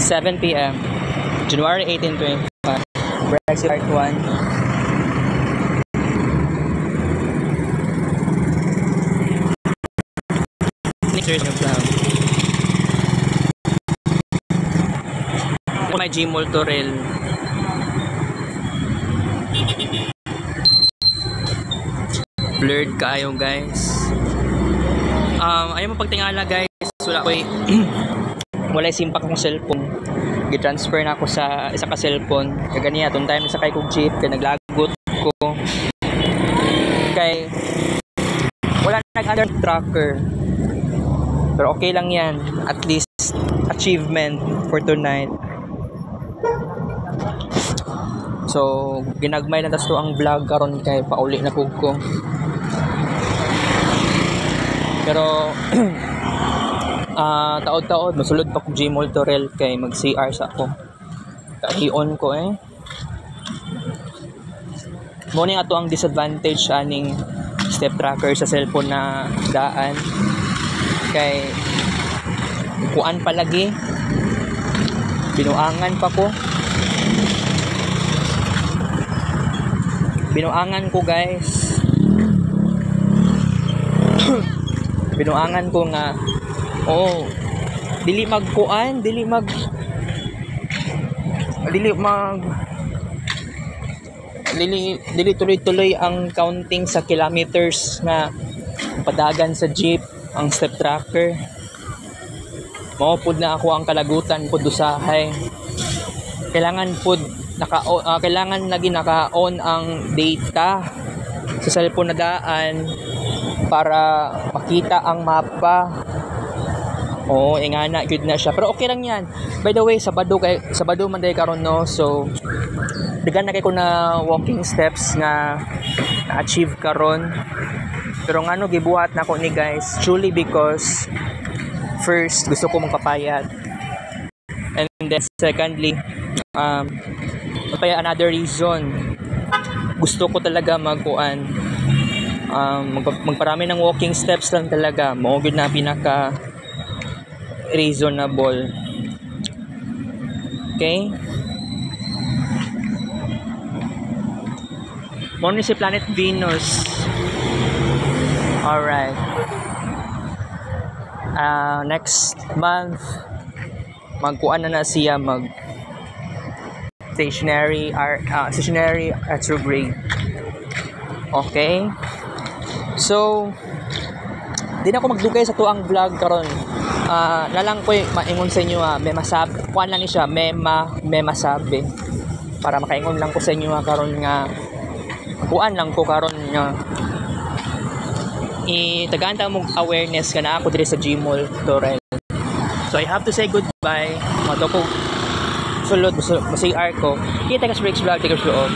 7 p.m. January 18, 2025. Brexit Part 1. My Gmall Torel. Blurred kayo guys. Ayaw mo pagtingala guys. Wala ko wala simpak akong cellphone. Gi-transfer na ako sa isa ka cellphone. Kaya ganiya, itong time sa kay kong jeep. Kaya naglagot ko. Kaya wala nag-under tracker. Pero okay lang yan. At least achievement for tonight. So, ginagmay na tas to ang vlog karon kay pauli na pug ko. Pero taod-taod masulod pa kong Gmall Torel kay mag-CR sa ako. Kahion ko Mo ni ato ang disadvantage aning step tracker sa cellphone na daan. Kay kuan palagi. Binuangan pa ko. Binuangan ko guys. Binuangan ko nga dili tuloy-tuloy ang counting sa kilometers na padagan sa jeep ang step tracker. Maupod na ako ang kalagutan pud usahay. Kailangan lagi naka-on ang data sa cellphone na daan para makita ang mapa. Ingana good na siya. Pero okay lang 'yan. By the way, Sabado man day karon no. So dagan na kay ko na walking steps nga na-achieve karon. Pero ngano gibuhat na ko ni guys, truly because first gusto ko magpapayat. And then secondly, another reason, gusto ko talaga magparami ng walking steps lang talaga. Mao gyud na pinaka reasonable. Okay? Muna si Planet Venus. Alright. Next month magkuan na siya stationary retrograde. Okay? So di na ako magdugay sa tuang vlog karon. Nalang ko maingon sa inyo may masabi. Kuan lang ni siya, may masabi. Para makaingon lang ko sa inyo karon nga kuan lang ko karon nga itagaan ta mong awareness kana ako diri sa Gmall Torel. So I have to say goodbye. Mato ko sulod mo CR ko. Kita ka sa breaks vlog, take a slow off.